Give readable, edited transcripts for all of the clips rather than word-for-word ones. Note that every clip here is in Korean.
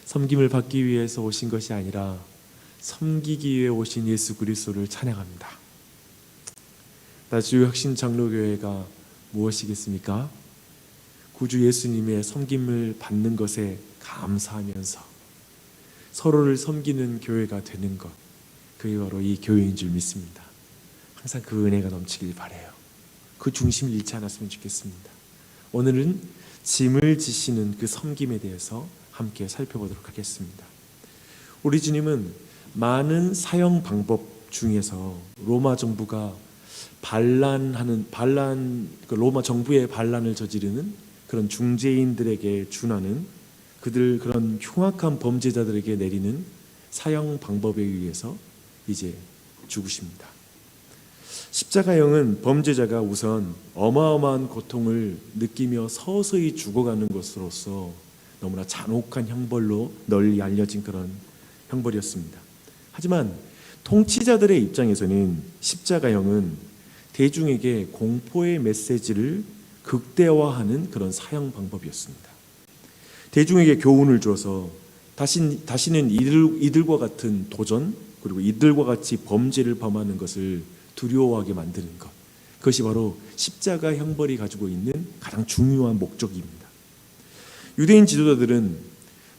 섬김을 받기 위해서 오신 것이 아니라 섬기기 위해 오신 예수 그리스도를 찬양합니다. 나주요 혁신장로교회가 무엇이겠습니까? 구주 예수님의 섬김을 받는 것에 감사하면서 서로를 섬기는 교회가 되는 것, 그게 바로 이 교회인 줄 믿습니다. 항상 그 은혜가 넘치길 바라요. 그 중심을 잃지 않았으면 좋겠습니다. 오늘은 짐을 지시는 그 섬김에 대해서 함께 살펴보도록 하겠습니다. 우리 주님은 많은 사형 방법 중에서 로마 정부가 로마 정부의 반란을 저지르는 그런 중재인들에게 준하는 그런 흉악한 범죄자들에게 내리는 사형 방법에 의해서 이제 죽으십니다. 십자가형은 범죄자가 우선 어마어마한 고통을 느끼며 서서히 죽어가는 것으로서 너무나 잔혹한 형벌로 널리 알려진 그런 형벌이었습니다. 하지만 통치자들의 입장에서는 십자가형은 대중에게 공포의 메시지를 극대화하는 그런 사형 방법이었습니다. 대중에게 교훈을 줘서 다시는 이들과 같은 도전, 그리고 이들과 같이 범죄를 범하는 것을 두려워하게 만드는 것, 그것이 바로 십자가 형벌이 가지고 있는 가장 중요한 목적입니다. 유대인 지도자들은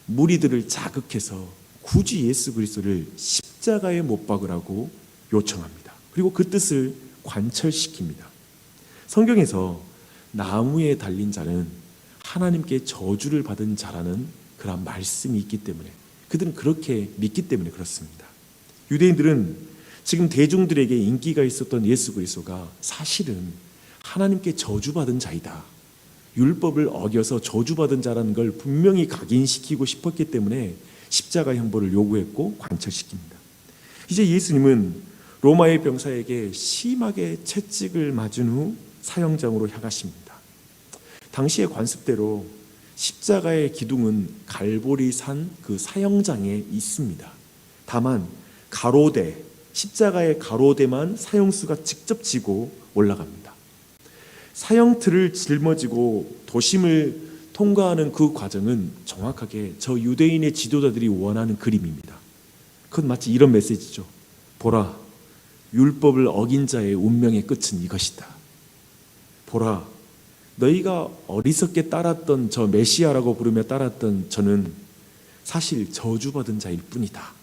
무리들을 자극해서 굳이 예수 그리스도를 십자가에 못 박으라고 요청합니다. 그리고 그 뜻을 관철시킵니다. 성경에서 나무에 달린 자는 하나님께 저주를 받은 자라는 그런 말씀이 있기 때문에, 그들은 그렇게 믿기 때문에 그렇습니다. 유대인들은 지금 대중들에게 인기가 있었던 예수 그리스도가 사실은 하나님께 저주받은 자이다, 율법을 어겨서 저주받은 자라는 걸 분명히 각인시키고 싶었기 때문에 십자가 형벌을 요구했고 관철시킵니다. 이제 예수님은 로마의 병사에게 심하게 채찍을 맞은 후 사형장으로 향하십니다. 당시의 관습대로 십자가의 기둥은 갈보리산 그 사형장에 있습니다. 다만 십자가의 가로대만 사형수가 직접 지고 올라갑니다. 사형틀을 짊어지고 도심을 통과하는 그 과정은 정확하게 저 유대인의 지도자들이 원하는 그림입니다. 그건 마치 이런 메시지죠. 보라, 율법을 어긴 자의 운명의 끝은 이것이다. 보라, 너희가 어리석게 따랐던 저 메시아라고 부르며 따랐던 저는 사실 저주받은 자일 뿐이다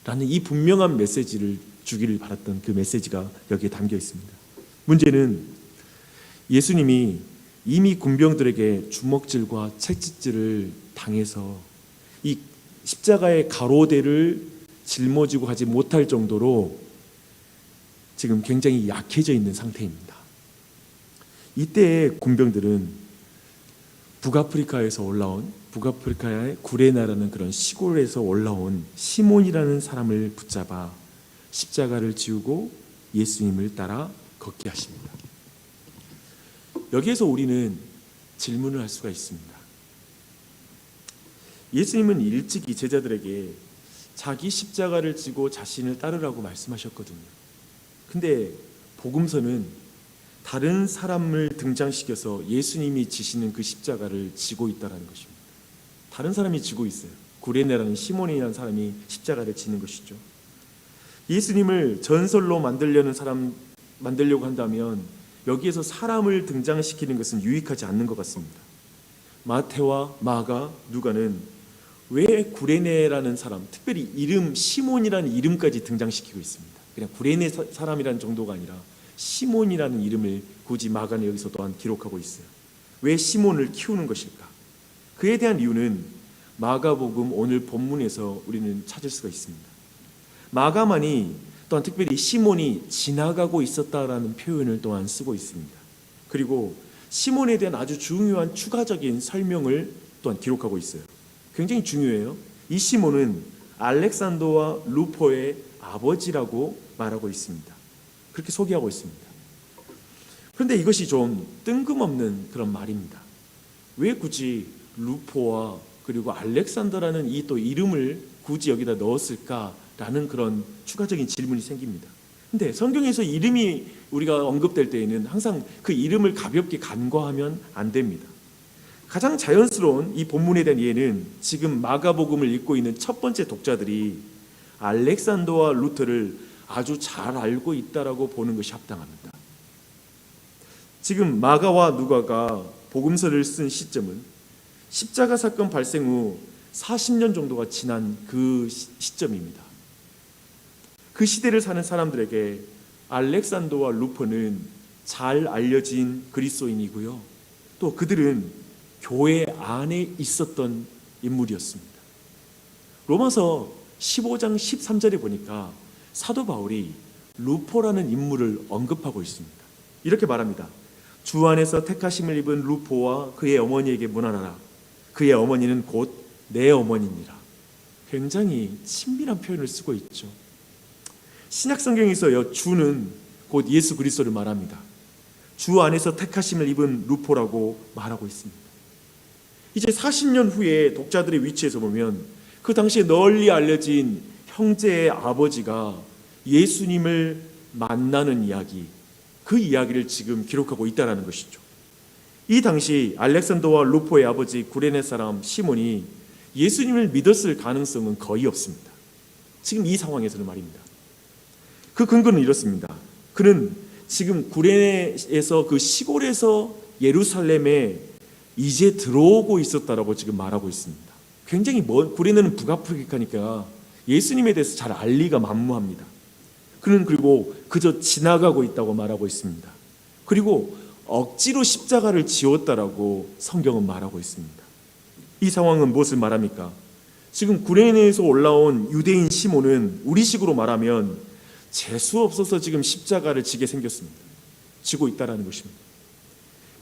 라는 이 분명한 메시지를 주기를 바랐던 그 메시지가 여기에 담겨 있습니다. 문제는 예수님이 이미 군병들에게 주먹질과 채찍질을 당해서 이 십자가의 가로대를 짊어지고 가지 못할 정도로 지금 굉장히 약해져 있는 상태입니다. 이때의 군병들은 북아프리카의 구레나라는 그런 시골에서 올라온 시몬이라는 사람을 붙잡아 십자가를 지우고 예수님을 따라 걷게 하십니다. 여기에서 우리는 질문을 할 수가 있습니다. 예수님은 일찍이 제자들에게 자기 십자가를 지고 자신을 따르라고 말씀하셨거든요. 근데 복음서는 다른 사람을 등장시켜서 예수님이 지시는 그 십자가를 지고 있다는 것입니다. 다른 사람이 지고 있어요. 구레네라는 시몬이라는 사람이 십자가를 지는 것이죠. 예수님을 전설로 만들려고 한다면 여기에서 사람을 등장시키는 것은 유익하지 않는 것 같습니다. 마태와 마가, 누가는 왜 구레네라는 사람, 특별히 시몬이라는 이름까지 등장시키고 있습니다. 그냥 구레네 사람이라는 정도가 아니라 시몬이라는 이름을 굳이 마가는 여기서 또한 기록하고 있어요. 왜 시몬을 키우는 것일까? 그에 대한 이유는 마가복음 오늘 본문에서 우리는 찾을 수가 있습니다. 마가만이 또한 특별히 시몬이 지나가고 있었다라는 표현을 또한 쓰고 있습니다. 그리고 시몬에 대한 아주 중요한 추가적인 설명을 또한 기록하고 있어요. 굉장히 중요해요. 이 시몬은 알렉산더와 루포의 아버지라고 말하고 있습니다. 그렇게 소개하고 있습니다. 그런데 이것이 좀 뜬금없는 그런 말입니다. 왜 굳이 루포와 그리고 알렉산더라는 이 또 이름을 굳이 여기다 넣었을까라는 그런 추가적인 질문이 생깁니다. 근데 성경에서 이름이 우리가 언급될 때에는 항상 그 이름을 가볍게 간과하면 안 됩니다. 가장 자연스러운 이 본문에 대한 이해는 지금 마가복음을 읽고 있는 첫 번째 독자들이 알렉산더와 루터를 아주 잘 알고 있다라고 보는 것이 합당합니다. 지금 마가와 누가가 복음서를 쓴 시점은 십자가 사건 발생 후 40년 정도가 지난 그 시점입니다. 그 시대를 사는 사람들에게 알렉산더와 루퍼는 잘 알려진 그리스도인이고요. 또 그들은 교회 안에 있었던 인물이었습니다. 로마서 15장 13절에 보니까 사도 바울이 루포라는 인물을 언급하고 있습니다. 이렇게 말합니다. 주 안에서 택하심을 입은 루포와 그의 어머니에게 문안하라. 그의 어머니는 곧 내 어머니니라. 굉장히 친밀한 표현을 쓰고 있죠. 신약 성경에서요, 주는 곧 예수 그리스도를 말합니다. 주 안에서 택하심을 입은 루포라고 말하고 있습니다. 이제 40년 후에 독자들의 위치에서 보면 그 당시에 널리 알려진 형제의 아버지가 예수님을 만나는 이야기, 그 이야기를 지금 기록하고 있다는 것이죠. 이 당시 알렉산더와 루포의 아버지 구레네 사람 시몬이 예수님을 믿었을 가능성은 거의 없습니다. 지금 이 상황에서는 말입니다. 그 근거는 이렇습니다. 그는 지금 구레네에서 그 시골에서 예루살렘에 이제 들어오고 있었다라고 지금 말하고 있습니다. 굉장히 구레네는 북아프리카니까 예수님에 대해서 잘 알리가 만무합니다. 그는 그리고 그저 지나가고 있다고 말하고 있습니다. 그리고 억지로 십자가를 지었다라고 성경은 말하고 있습니다. 이 상황은 무엇을 말합니까? 지금 구레네에서 올라온 유대인 시몬은 우리식으로 말하면 재수 없어서 지금 십자가를 지게 생겼습니다. 지고 있다라는 것입니다.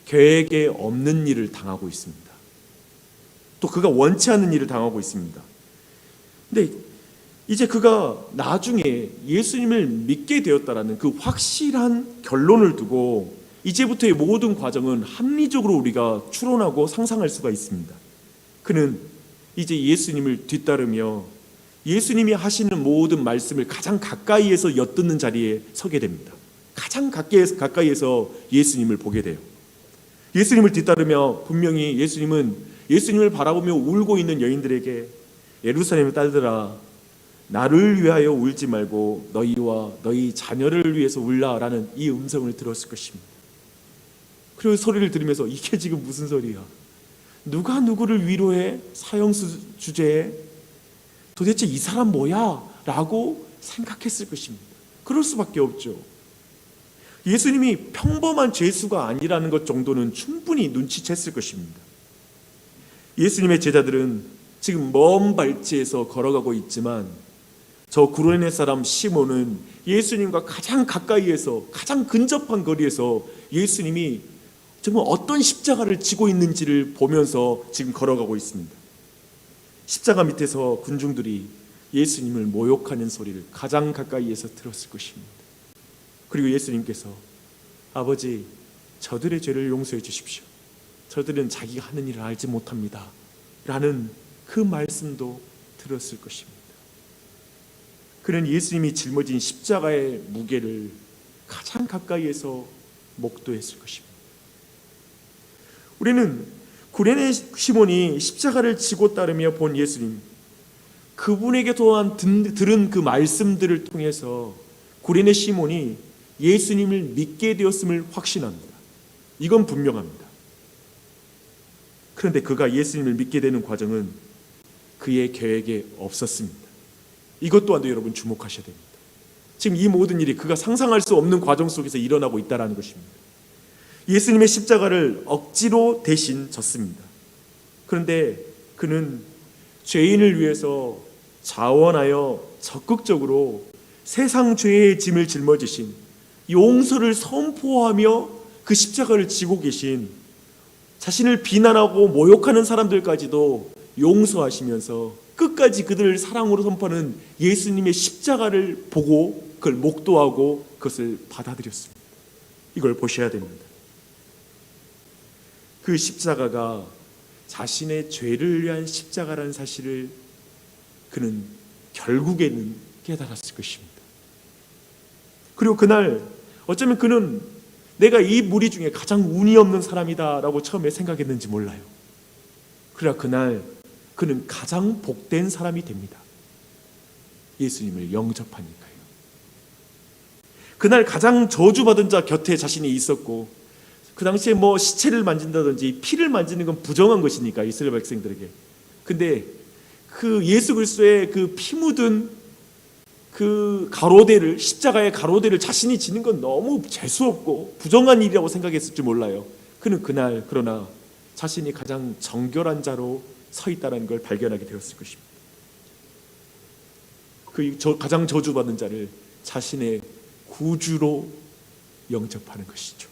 계획에 없는 일을 당하고 있습니다. 또 그가 원치 않는 일을 당하고 있습니다. 근데 이제 그가 나중에 예수님을 믿게 되었다라는 그 확실한 결론을 두고 이제부터의 모든 과정은 합리적으로 우리가 추론하고 상상할 수가 있습니다. 그는 이제 예수님을 뒤따르며 예수님이 하시는 모든 말씀을 가장 가까이에서 엿듣는 자리에 서게 됩니다. 가장 가까이에서 예수님을 보게 돼요. 예수님을 뒤따르며 분명히 예수님을 바라보며 울고 있는 여인들에게 예루살렘의 딸들아, 나를 위하여 울지 말고 너희와 너희 자녀를 위해서 울라라는 이 음성을 들었을 것입니다. 그리고 소리를 들으면서 이게 지금 무슨 소리야? 누가 누구를 위로해? 사형수 주제에 도대체 이 사람 뭐야? 라고 생각했을 것입니다. 그럴 수밖에 없죠. 예수님이 평범한 죄수가 아니라는 것 정도는 충분히 눈치챘을 것입니다. 예수님의 제자들은 지금 먼 발치에서 걸어가고 있지만 저 구레네 사람 시몬은 예수님과 가장 가까이에서 가장 근접한 거리에서 예수님이 정말 어떤 십자가를 지고 있는지를 보면서 지금 걸어가고 있습니다. 십자가 밑에서 군중들이 예수님을 모욕하는 소리를 가장 가까이에서 들었을 것입니다. 그리고 예수님께서 아버지, 저들의 죄를 용서해 주십시오. 저들은 자기가 하는 일을 알지 못합니다. 라는 그 말씀도 들었을 것입니다. 그는 예수님이 짊어진 십자가의 무게를 가장 가까이에서 목도했을 것입니다. 우리는 구레네 시몬이 십자가를 지고 따르며 본 예수님, 그분에게 또한 들은 그 말씀들을 통해서 구레네 시몬이 예수님을 믿게 되었음을 확신합니다. 이건 분명합니다. 그런데 그가 예수님을 믿게 되는 과정은 그의 계획에 없었습니다. 이것 또한도 여러분 주목하셔야 됩니다. 지금 이 모든 일이 그가 상상할 수 없는 과정 속에서 일어나고 있다는 것입니다. 예수님의 십자가를 억지로 대신 졌습니다. 그런데 그는 죄인을 위해서 자원하여 적극적으로 세상 죄의 짐을 짊어지신, 용서를 선포하며 그 십자가를 지고 계신, 자신을 비난하고 모욕하는 사람들까지도 용서하시면서 끝까지 그들을 사랑으로 선포하는 예수님의 십자가를 보고 그걸 목도하고 그것을 받아들였습니다. 이걸 보셔야 됩니다. 그 십자가가 자신의 죄를 위한 십자가라는 사실을 그는 결국에는 깨달았을 것입니다. 그리고 그날 어쩌면 그는 내가 이 무리 중에 가장 운이 없는 사람이다라고 처음에 생각했는지 몰라요. 그러나 그날 그는 가장 복된 사람이 됩니다. 예수님을 영접하니까요. 그날 가장 저주받은 자 곁에 자신이 있었고, 그 당시에 뭐 시체를 만진다든지 피를 만지는 건 부정한 것이니까 이스라엘 백성들에게. 근데 그 예수 그리스도의 그 피 묻은 그 가로대를, 십자가의 가로대를 자신이 지는 건 너무 재수없고 부정한 일이라고 생각했을지 몰라요. 그는 그날 그러나 자신이 가장 정결한 자로 서 있다는 걸 발견하게 되었을 것입니다. 그 가장 저주받은 자를 자신의 구주로 영접하는 것이죠.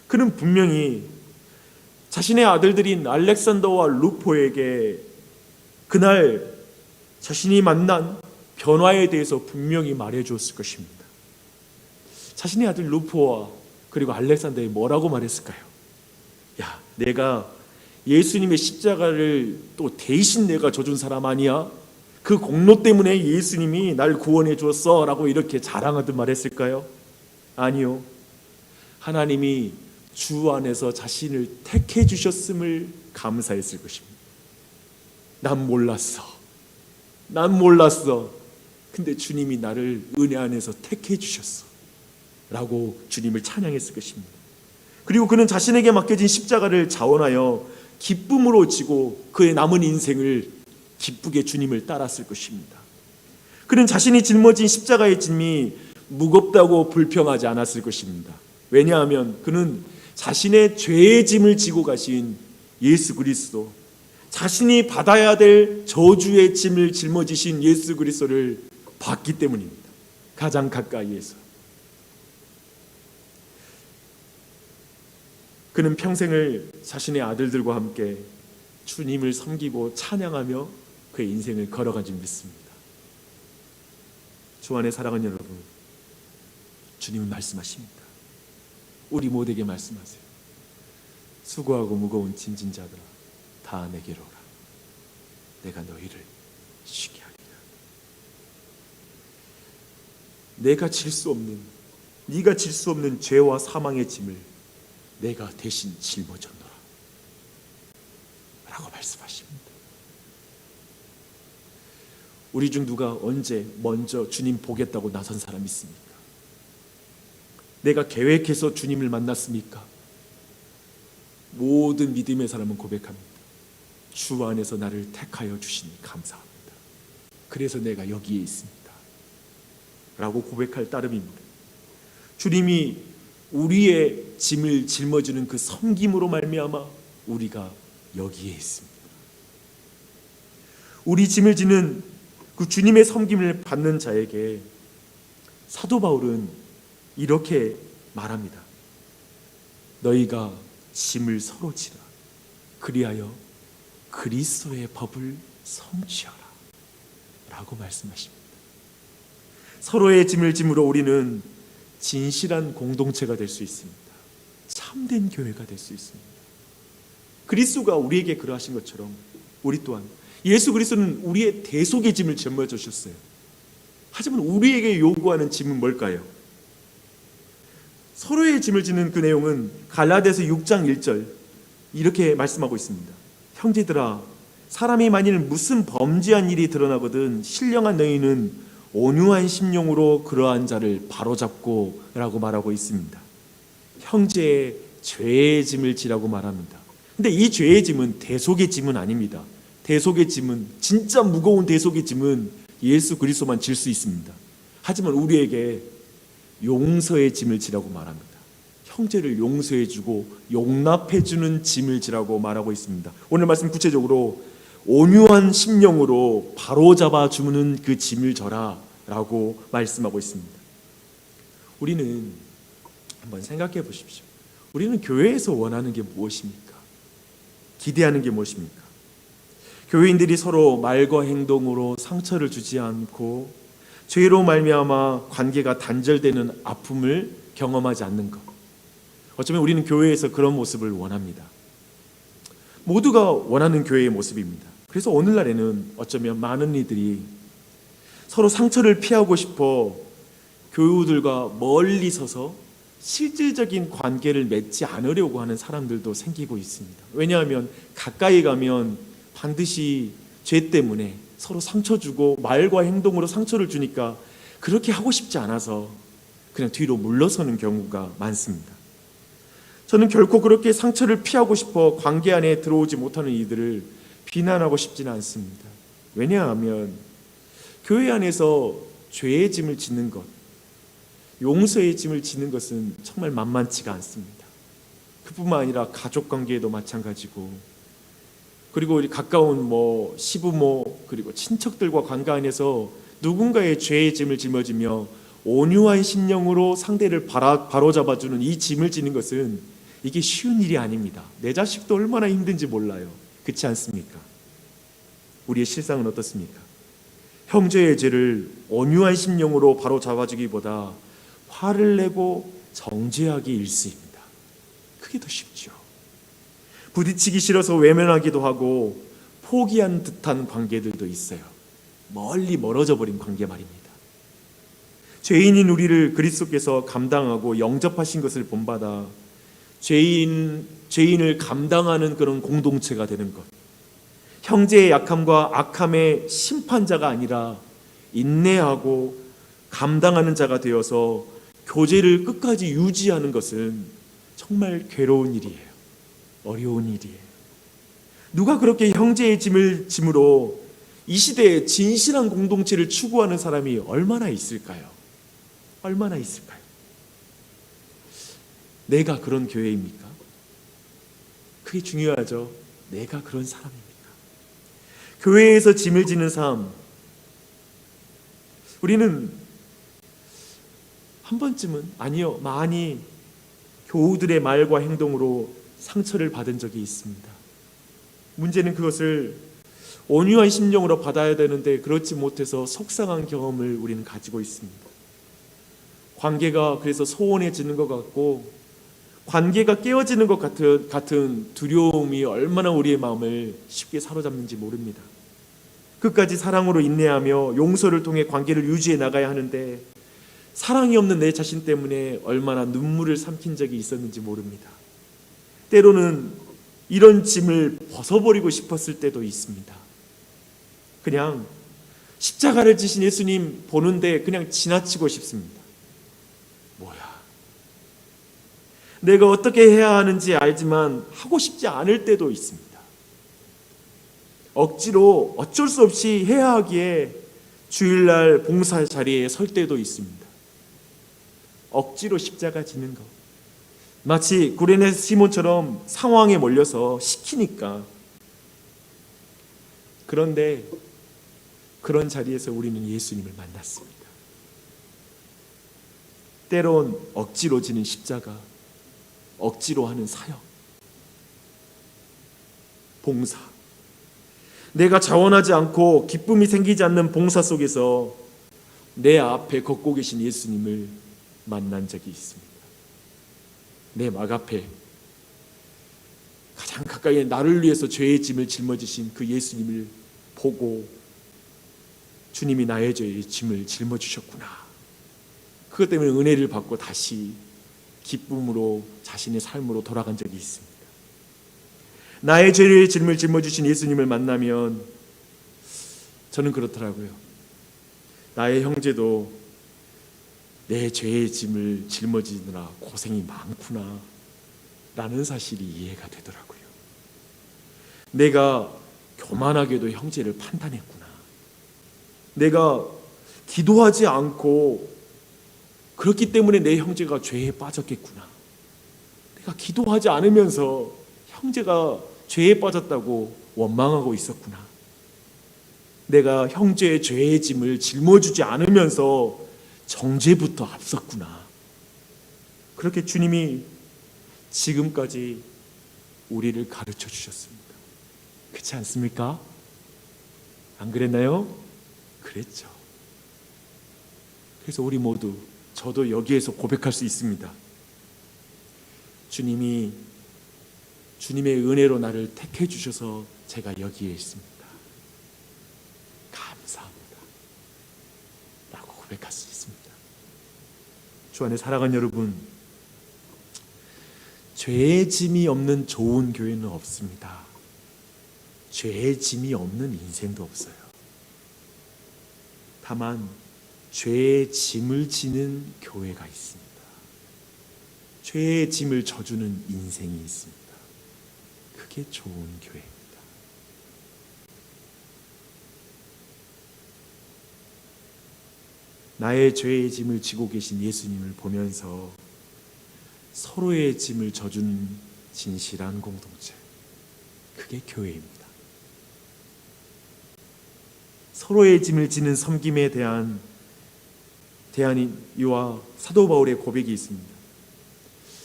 그는 분명히 자신의 아들들인 알렉산더와 루포에게 그날 자신이 만난 변화에 대해서 분명히 말해 주었을 것입니다. 자신의 아들 루포와 그리고 알렉산더에 뭐라고 말했을까요? 야, 내가 예수님의 십자가를 또 대신 내가 져준 사람 아니야? 그 공로 때문에 예수님이 날 구원해 주었어 라고 이렇게 자랑하듯 말했을까요? 아니요. 하나님이 주 안에서 자신을 택해 주셨음을 감사했을 것입니다. 난 몰랐어. 근데 주님이 나를 은혜 안에서 택해 주셨어 라고 주님을 찬양했을 것입니다. 그리고 그는 자신에게 맡겨진 십자가를 자원하여 기쁨으로 지고 그의 남은 인생을 기쁘게 주님을 따랐을 것입니다. 그는 자신이 짊어진 십자가의 짐이 무겁다고 불평하지 않았을 것입니다. 왜냐하면 그는 자신의 죄의 짐을 지고 가신 예수 그리스도, 자신이 받아야 될 저주의 짐을 짊어지신 예수 그리스도를 봤기 때문입니다. 가장 가까이에서. 그는 평생을 자신의 아들들과 함께 주님을 섬기고 찬양하며 그의 인생을 걸어간 줄 믿습니다. 주 안에 사랑하는 여러분, 주님은 말씀하십니다. 우리 모두에게 말씀하세요. 수고하고 무거운 짐진 자들아, 다 내게로 오라. 내가 너희를 쉬게 하리라. 네가 질 수 없는 죄와 사망의 짐을 내가 대신 짊어졌노라 라고 말씀하십니다. 우리 중 누가 언제 먼저 주님 보겠다고 나선 사람이 있습니까? 내가 계획해서 주님을 만났습니까? 모든 믿음의 사람은 고백합니다. 주 안에서 나를 택하여 주시니 감사합니다. 그래서 내가 여기에 있습니다 라고 고백할 따름입니다. 주님이 우리의 짐을 짊어지는 그 섬김으로 말미암아 우리가 여기에 있습니다. 우리 짐을 지는 그 주님의 섬김을 받는 자에게 사도 바울은 이렇게 말합니다. 너희가 짐을 서로 지라. 그리하여 그리스도의 법을 성취하라 라고 말씀하십니다. 서로의 짐을 짐으로 우리는 진실한 공동체가 될 수 있습니다. 참된 교회가 될 수 있습니다. 그리스도가 우리에게 그러하신 것처럼 우리 또한 예수 그리스도는 우리의 대속의 짐을 짊어져 주셨어요. 하지만 우리에게 요구하는 짐은 뭘까요? 서로의 짐을 지는 그 내용은 갈라디아서 6장 1절 이렇게 말씀하고 있습니다. 형제들아, 사람이 만일 무슨 범죄한 일이 드러나거든 신령한 너희는 온유한 심령으로 그러한 자를 바로잡고 라고 말하고 있습니다. 형제의 죄의 짐을 지라고 말합니다. 근데 이 죄의 짐은 대속의 짐은 아닙니다. 대속의 짐은, 진짜 무거운 대속의 짐은 예수 그리스도만 질 수 있습니다. 하지만 우리에게 용서의 짐을 지라고 말합니다. 형제를 용서해주고 용납해주는 짐을 지라고 말하고 있습니다. 오늘 말씀 구체적으로 온유한 심령으로 바로잡아 주는 그 짐을 져라 라고 말씀하고 있습니다. 우리는 한번 생각해 보십시오. 우리는 교회에서 원하는 게 무엇입니까? 기대하는 게 무엇입니까? 교회인들이 서로 말과 행동으로 상처를 주지 않고 죄로 말미암아 관계가 단절되는 아픔을 경험하지 않는 것. 어쩌면 우리는 교회에서 그런 모습을 원합니다. 모두가 원하는 교회의 모습입니다. 그래서 오늘날에는 어쩌면 많은 이들이 서로 상처를 피하고 싶어 교우들과 멀리 서서 실질적인 관계를 맺지 않으려고 하는 사람들도 생기고 있습니다. 왜냐하면 가까이 가면 반드시 죄 때문에 서로 상처 주고 말과 행동으로 상처를 주니까 그렇게 하고 싶지 않아서 그냥 뒤로 물러서는 경우가 많습니다. 저는 결코 그렇게 상처를 피하고 싶어 관계 안에 들어오지 못하는 이들을 비난하고 싶지는 않습니다. 왜냐하면 교회 안에서 죄의 짐을 짓는 것, 용서의 짐을 지는 것은 정말 만만치가 않습니다. 그뿐만 아니라 가족 관계에도 마찬가지고, 그리고 우리 가까운 시부모 그리고 친척들과 관계 안에서 누군가의 죄의 짐을 짊어지며 온유한 심령으로 상대를 바로잡아주는 이 짐을 지는 것은 이게 쉬운 일이 아닙니다. 내 자식도 얼마나 힘든지 몰라요. 그렇지 않습니까? 우리의 실상은 어떻습니까? 형제의 죄를 온유한 심령으로 바로잡아주기보다 화를 내고 정죄하기 일쑤입니다. 그게 더 쉽죠. 부딪히기 싫어서 외면하기도 하고 포기한 듯한 관계들도 있어요. 멀리 멀어져 버린 관계 말입니다. 죄인인 우리를 그리스도께서 감당하고 영접하신 것을 본받아 죄인을 감당하는 그런 공동체가 되는 것, 형제의 약함과 악함의 심판자가 아니라 인내하고 감당하는 자가 되어서 교제를 끝까지 유지하는 것은 정말 괴로운 일이에요. 어려운 일이에요. 누가 그렇게 형제의 짐을 짐으로 이 시대에 진실한 공동체를 추구하는 사람이 얼마나 있을까요? 얼마나 있을까요? 내가 그런 교회입니까? 그게 중요하죠. 내가 그런 사람입니까? 교회에서 짐을 지는 삶, 우리는 한 번쯤은, 아니요, 많이 교우들의 말과 행동으로 상처를 받은 적이 있습니다. 문제는 그것을 온유한 심령으로 받아야 되는데 그렇지 못해서 속상한 경험을 우리는 가지고 있습니다. 관계가 그래서 소원해지는 것 같고, 관계가 깨어지는 것 같은 두려움이 얼마나 우리의 마음을 쉽게 사로잡는지 모릅니다. 끝까지 사랑으로 인내하며 용서를 통해 관계를 유지해 나가야 하는데, 사랑이 없는 내 자신 때문에 얼마나 눈물을 삼킨 적이 있었는지 모릅니다. 때로는 이런 짐을 벗어버리고 싶었을 때도 있습니다. 그냥 십자가를 지신 예수님 보는데 그냥 지나치고 싶습니다. 뭐야? 내가 어떻게 해야 하는지 알지만 하고 싶지 않을 때도 있습니다. 억지로 어쩔 수 없이 해야 하기에 주일날 봉사 자리에 설 때도 있습니다. 억지로 십자가 지는 것, 마치 구레네 시몬처럼 상황에 몰려서 시키니까. 그런데 그런 자리에서 우리는 예수님을 만났습니다. 때론 억지로 지는 십자가, 억지로 하는 사역, 봉사, 내가 자원하지 않고 기쁨이 생기지 않는 봉사 속에서 내 앞에 걷고 계신 예수님을 만난 적이 있습니다. 내 막 앞에 가장 가까이 나를 위해서 죄의 짐을 짊어지신 그 예수님을 보고 주님이 나의 죄의 짐을 짊어지셨구나. 그것 때문에 은혜를 받고 다시 기쁨으로 자신의 삶으로 돌아간 적이 있습니다. 나의 죄의 짐을 짊어지신 예수님을 만나면 저는 그렇더라고요. 나의 형제도 내 죄의 짐을 짊어지느라 고생이 많구나 라는 사실이 이해가 되더라고요. 내가 교만하게도 형제를 판단했구나. 내가 기도하지 않고 그렇기 때문에 내 형제가 죄에 빠졌겠구나. 내가 기도하지 않으면서 형제가 죄에 빠졌다고 원망하고 있었구나. 내가 형제의 죄의 짐을 짊어지지 않으면서 정죄부터 앞섰구나. 그렇게 주님이 지금까지 우리를 가르쳐 주셨습니다. 그렇지 않습니까? 안 그랬나요? 그랬죠. 그래서 우리 모두, 저도 여기에서 고백할 수 있습니다. 주님이 주님의 은혜로 나를 택해 주셔서 제가 여기에 있습니다. 감사합니다 라고 고백할 수 있습니다. 주 안에 사랑하는 여러분, 죄의 짐이 없는 좋은 교회는 없습니다. 죄의 짐이 없는 인생도 없어요. 다만 죄의 짐을 지는 교회가 있습니다. 죄의 짐을 져주는 인생이 있습니다. 그게 좋은 교회입니다. 나의 죄의 짐을 지고 계신 예수님을 보면서 서로의 짐을 져주는 진실한 공동체, 그게 교회입니다. 서로의 짐을 지는 섬김에 대한 이와 사도 바울의 고백이 있습니다.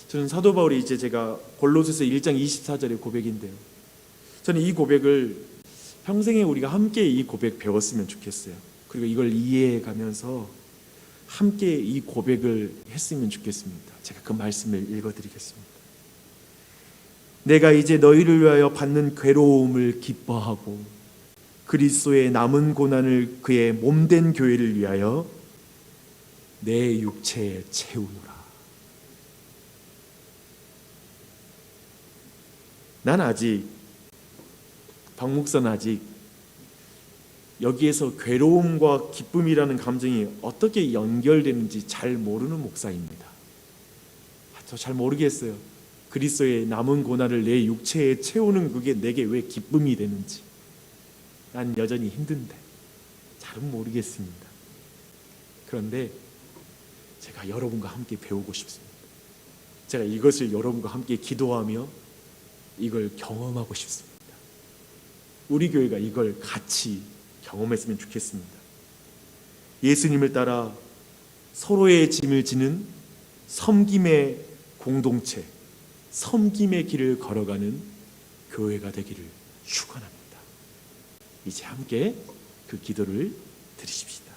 저는 사도 바울이 이제 제가 골로새서 1장 24절의 고백인데요, 저는 이 고백을 평생에 우리가 함께 이 고백 배웠으면 좋겠어요. 그리고 이걸 이해해 가면서 함께 이 고백을 했으면 좋겠습니다. 제가 그 말씀을 읽어드리겠습니다. 내가 이제 너희를 위하여 받는 괴로움을 기뻐하고 그리스도의 남은 고난을 그의 몸된 교회를 위하여 내 육체에 채우노라. 난 아직, 박 목사는 아직 여기에서 괴로움과 기쁨이라는 감정이 어떻게 연결되는지 잘 모르는 목사입니다. 저 잘 모르겠어요. 그리스도의 남은 고난을 내 육체에 채우는 그게 내게 왜 기쁨이 되는지 난 여전히 힘든데 잘은 모르겠습니다. 그런데 제가 여러분과 함께 배우고 싶습니다. 제가 이것을 여러분과 함께 기도하며 이걸 경험하고 싶습니다. 우리 교회가 이걸 같이 경험했으면 좋겠습니다. 예수님을 따라 서로의 짐을 지는 섬김의 공동체, 섬김의 길을 걸어가는 교회가 되기를 축원합니다. 이제 함께 그 기도를 드리십시다.